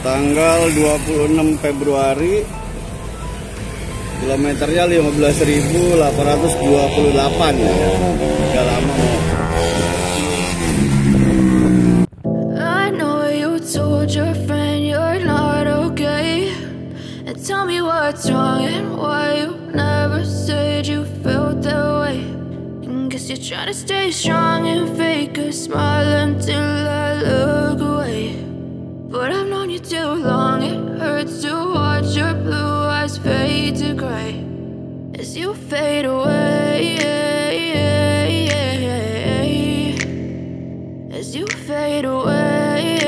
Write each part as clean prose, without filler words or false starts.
Tanggal 26 Februari, kilometernya 15.828 ya. Gak lama mau. I know you told your friend you're not okay, and tell me what's wrong and why you never said you felt that way. And guess you're trying to stay strong and fake a smile until I look away. But I've known you too long, it hurts to watch your blue eyes fade to gray as you fade away, as you fade away.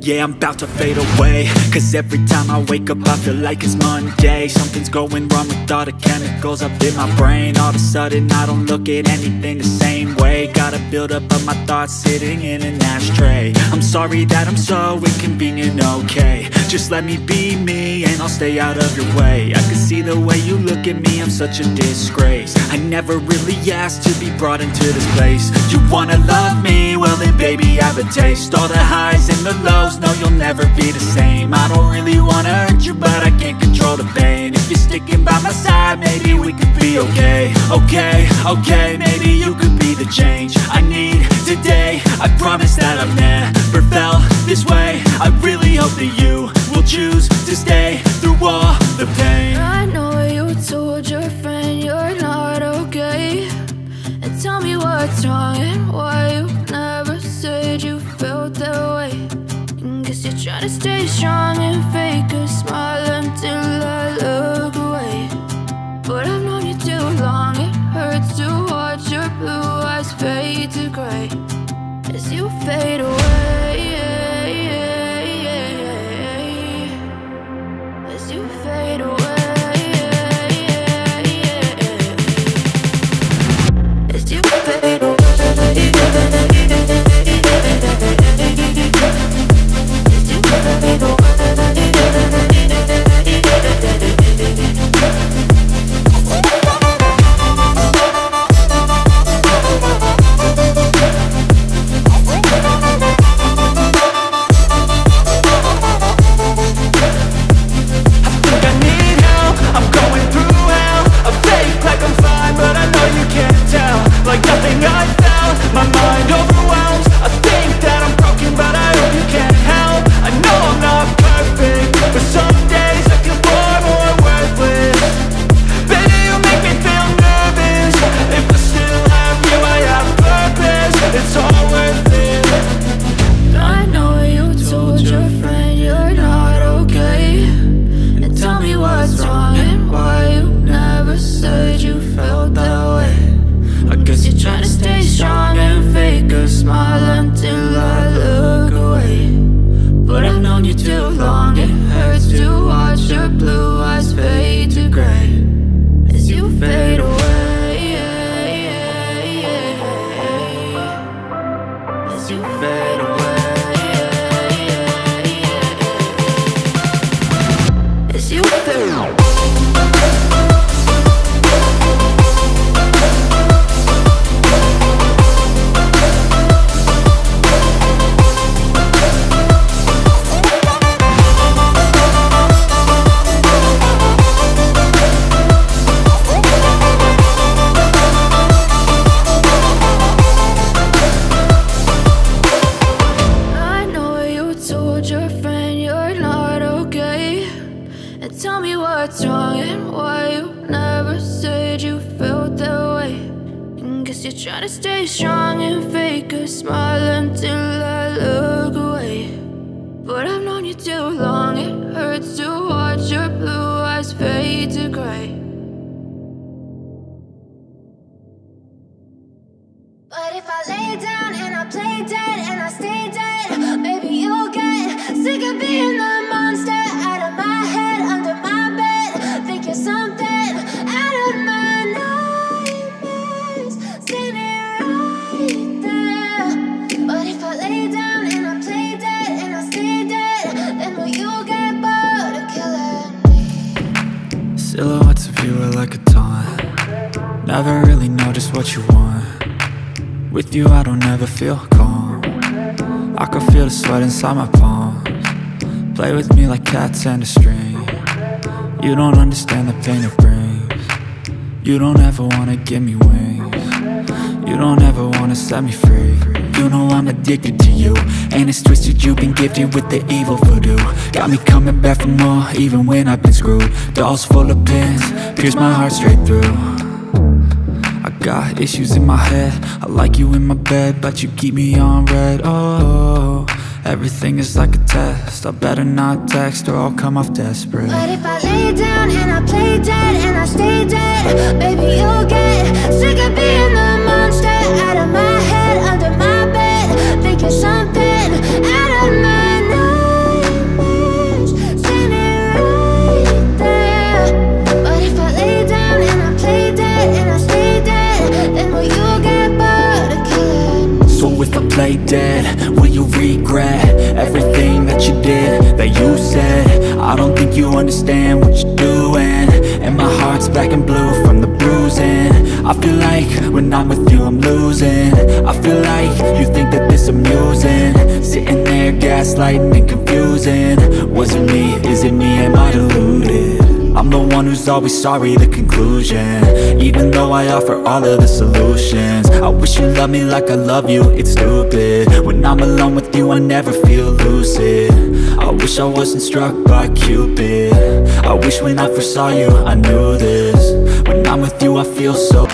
Yeah, I'm about to fade away, cause every time I wake up I feel like it's Monday. Something's going wrong with all the chemicals up in my brain. All of a sudden I don't look at anything the same way. Gotta build up of my thoughts sitting in an ashtray. I'm sorry that I'm so inconvenient, okay. Just let me be me and I'll stay out of your way. I can see the way you look at me, I'm such a disgrace. I never really asked to be brought into this place. You wanna love me? Well then baby have a taste. All the highs and the lows, no, you'll never be the same. I don't really wanna hurt you, but I can't control the pain. If you're sticking by my side, maybe we could be okay. Okay, okay, maybe you could be the change I need today. I promise that I've never felt this way. I really hope that you will choose to stay through all the pain. I know you told your friend you're not okay, and tell me what's wrong and why you never said you felt that way. Guess you're trying to stay strong and fake a smile until I look away. But I've known you too long, it hurts to watch your blue eyes fade to gray as you fade away, as you fade away, as you fade away. Try to stay strong and fake a smile until I look away. But I've known you too long, it hurts to watch your blue eyes fade to gray. But if I lay down and I play dead and I stay dead, maybe you'll get sick of being the monster out of my head, under my bed. Think you're something out of my nightmares, standing right there. But if I lay down and I play dead and I stay dead, then will you get bored of killing me? Silhouettes of you are like a taunt. Never really know just what you want. With you I don't ever feel calm. I can feel the sweat inside my palms. Play with me like cats and a string. You don't understand the pain it brings. You don't ever wanna give me wings. You don't ever wanna set me free. You know I'm addicted to you, and it's twisted, you've been gifted with the evil voodoo. Got me coming back for more, even when I've been screwed. Dolls full of pins, pierce my heart straight through. I got issues in my head, I like you in my bed, but you keep me on red. Oh, everything is like a test, I better not text or I'll come off desperate. But if I lay down and I play dead and I stay dead, baby, you'll get sick of being the monster out of my head, under my bed. Think you're something out of my nightmares, standing right there. But if I lay down and I play dead and I stay dead, then will you get bored of killing? So if I play dead, will you regret everything that you did, that you said? I don't think you understand what you're doing, and my heart's black and blue from the bruising. I feel like when I'm with you I'm losing. I feel like you think that this amusing, sitting there gaslighting and confusing. Was it me? Is it me? Am I deluded? I'm the one who's always sorry, the conclusion, even though I offer all of the solutions. I wish you loved me like I love you, it's stupid. When I'm alone with you I never feel lucid. I wish I wasn't struck by Cupid. I wish when I first saw you I knew this. When I'm with you I feel so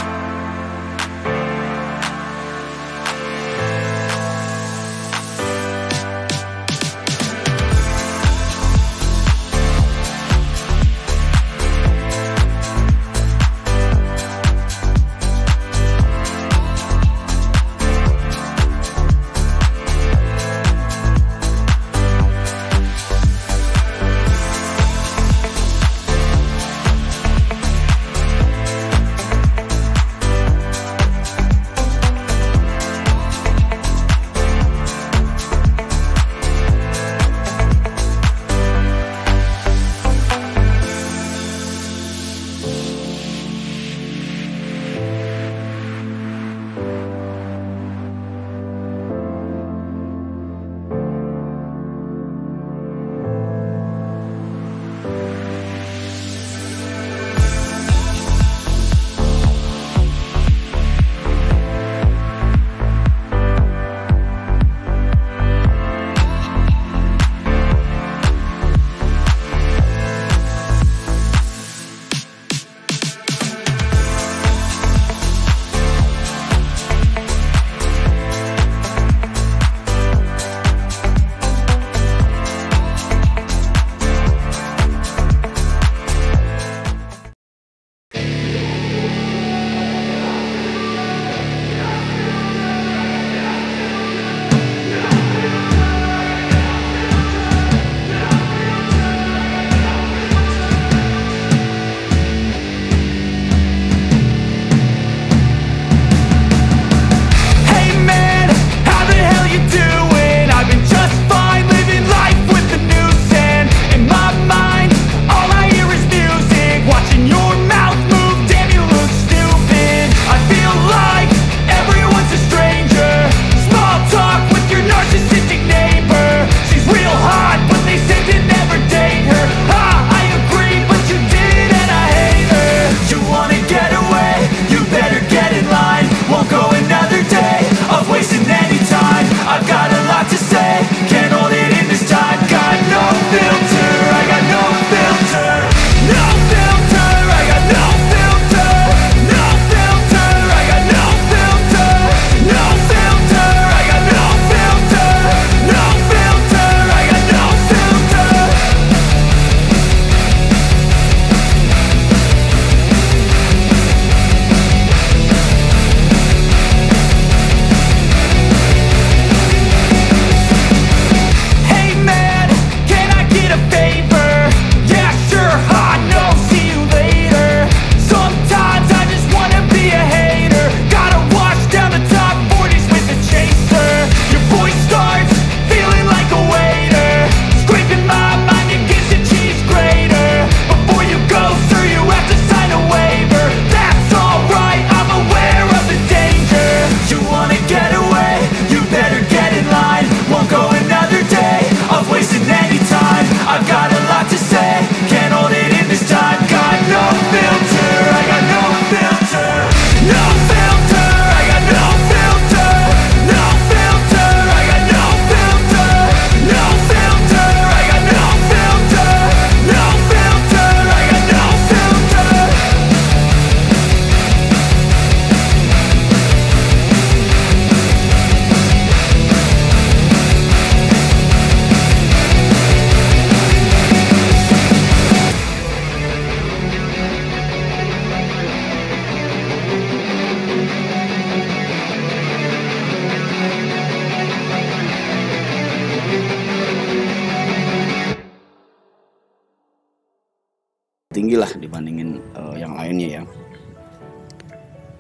tinggi lah dibandingin yang lainnya ya.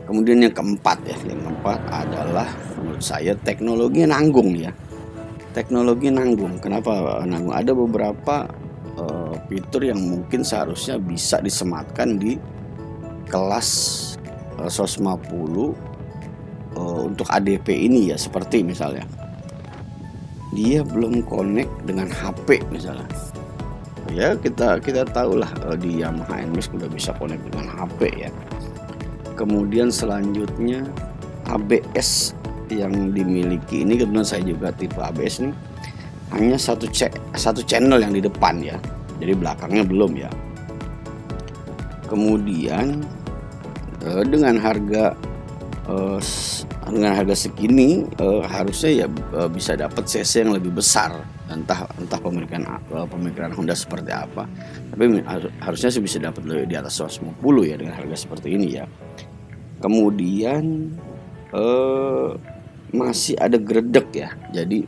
Kemudian yang keempat adalah menurut saya teknologi nanggung ya. Teknologi nanggung. Kenapa nanggung? Ada beberapa fitur yang mungkin seharusnya bisa disematkan di kelas 150 untuk ADP ini ya, seperti misalnya dia belum connect dengan HP misalnya. Ya kita tahulah di Yamaha NMAX udah bisa connect dengan HP ya. Kemudian selanjutnya ABS yang dimiliki ini, kebetulan saya juga tipe ABS nih, hanya satu channel yang di depan ya, jadi belakangnya belum ya. Kemudian dengan harga segini harusnya ya bisa dapat CC yang lebih besar, entah pemikiran Honda seperti apa, tapi harusnya sih bisa dapat di atas 150 ya dengan harga seperti ini ya. Kemudian masih ada gredek ya, jadi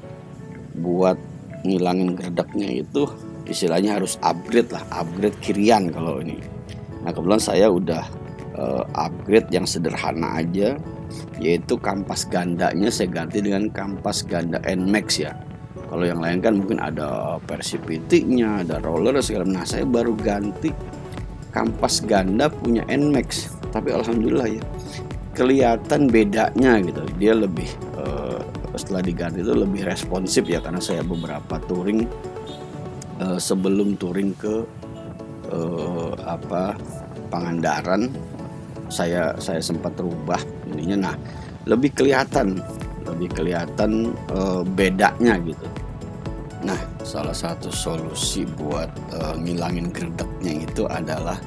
buat ngilangin gredeknya itu istilahnya harus upgrade kirian kalau ini. Nah kebetulan saya udah upgrade yang sederhana aja, yaitu kampas gandanya saya ganti dengan kampas ganda NMAX ya. Kalau yang lain kan mungkin ada versi PT-nya, ada roller segala macam. Nah saya baru ganti kampas ganda punya NMAX, tapi alhamdulillah ya kelihatan bedanya gitu. Dia lebih setelah diganti itu lebih responsif ya, karena saya beberapa touring sebelum touring ke Pangandaran saya sempat rubah ininya. Nah lebih kelihatan bedanya gitu. Nah salah satu solusi buat ngilangin gredeknya itu adalah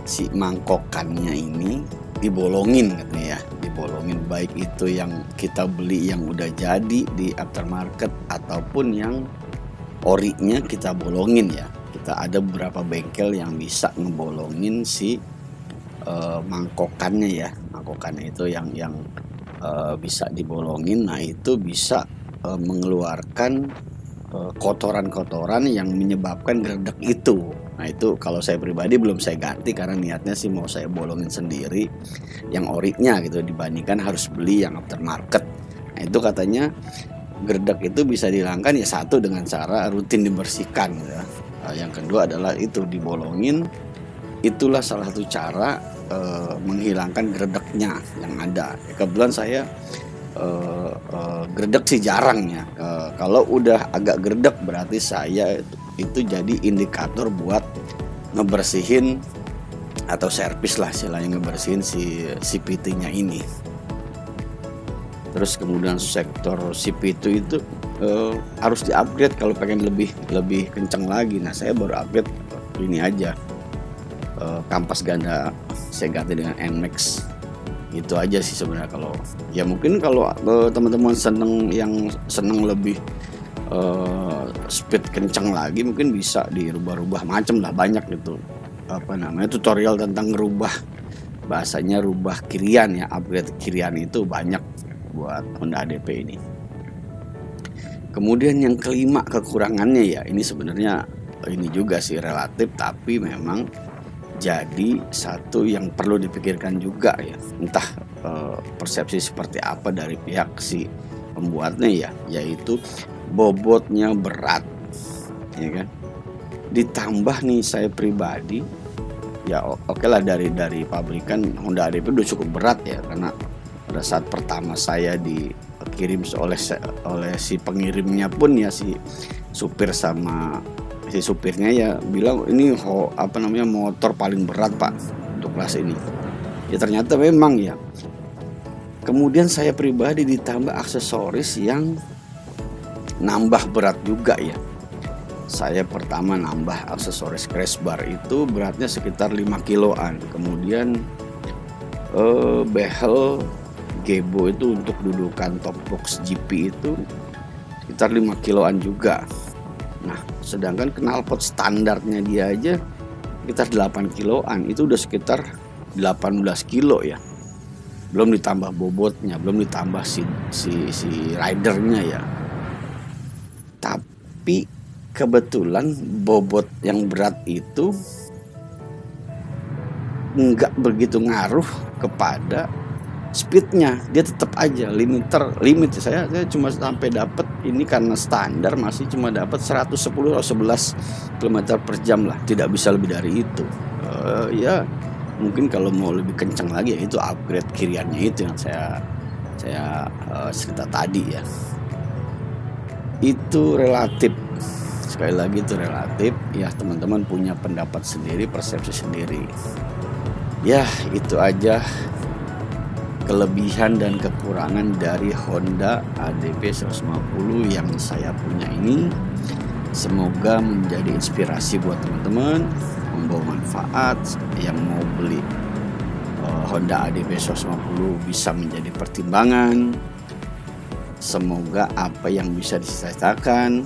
si mangkokannya ini dibolongin katanya ya, dibolongin, baik itu yang kita beli yang udah jadi di aftermarket ataupun yang orinya kita bolongin ya. Kita ada beberapa bengkel yang bisa ngebolongin si mangkokannya ya, mangkokannya itu yang bisa dibolongin. Nah itu bisa mengeluarkan kotoran-kotoran yang menyebabkan gredek itu. Nah itu kalau saya pribadi belum saya ganti, karena niatnya sih mau saya bolongin sendiri yang orinya gitu, dibandingkan harus beli yang aftermarket. Nah itu katanya gredek itu bisa dihilangkan ya, satu dengan cara rutin dibersihkan ya. Yang kedua adalah itu dibolongin. Itulah salah satu cara menghilangkan gredeknya yang ada. Kebetulan saya gredek sih jarang ya. Kalau udah agak gredek berarti saya itu jadi indikator buat ngebersihin atau servis lah istilahnya, ngebersihin si CPT-nya ini. Terus kemudian sektor CP2 itu harus di-upgrade kalau pengen lebih kenceng lagi. Nah saya baru upgrade ini aja, kampas ganda saya ganti dengan NMAX. Itu aja sih sebenarnya. Kalau ya mungkin kalau teman-teman seneng lebih speed kencang lagi, mungkin bisa dirubah-rubah macam lah, banyak gitu tutorial tentang ngerubah, bahasanya rubah kirian ya, upgrade kirian itu banyak buat Honda ADP ini. Kemudian yang kelima kekurangannya ya, ini sebenarnya ini juga sih relatif, tapi memang jadi satu yang perlu dipikirkan juga ya, entah persepsi seperti apa dari pihak si pembuatnya ya, yaitu bobotnya berat ya kan. Ditambah nih saya pribadi ya oke lah, dari pabrikan Honda ADP udah cukup berat ya, karena pada saat pertama saya dikirim oleh si pengirimnya pun ya, si supir sama si supirnya ya bilang ini motor paling berat pak untuk kelas ini. Ya ternyata memang ya. Kemudian saya pribadi ditambah aksesoris yang nambah berat juga ya. Saya pertama nambah aksesoris crash bar, itu beratnya sekitar 5 kiloan. Kemudian behel gebo itu untuk dudukan top box GP itu sekitar 5 kiloan juga. Nah sedangkan knalpot standarnya dia aja sekitar 8 kiloan, itu udah sekitar 18 kilo ya. Belum ditambah bobotnya, belum ditambah si ridernya ya. Tapi kebetulan bobot yang berat itu nggak begitu ngaruh kepada speednya, dia tetap aja limit saya cuma sampai dapat ini karena standar masih cuma dapat 110 atau 11 km per jam lah, tidak bisa lebih dari itu. Ya mungkin kalau mau lebih kencang lagi ya itu upgrade kiriannya itu yang saya cerita tadi ya. Itu relatif, sekali lagi itu relatif ya, teman-teman punya pendapat sendiri, persepsi sendiri ya. Itu aja kelebihan dan kekurangan dari Honda ADV 150 yang saya punya ini. Semoga menjadi inspirasi buat teman-teman, membawa manfaat. Yang mau beli Honda ADV 150 bisa menjadi pertimbangan. Semoga apa yang bisa dicita-citakan,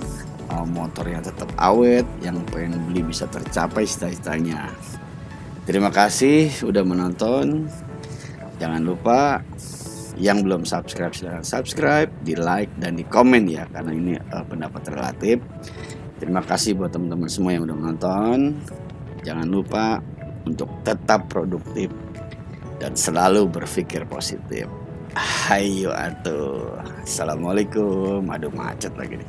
motornya tetap awet, yang pengen beli bisa tercapai cita-citanya. Terima kasih udah menonton. Jangan lupa yang belum subscribe silahkan subscribe, di like dan di komen ya, karena ini pendapat relatif. Terima kasih buat teman-teman semua yang udah menonton. Jangan lupa untuk tetap produktif dan selalu berpikir positif. Hayo atuh. Assalamualaikum. Aduh macet lagi nih.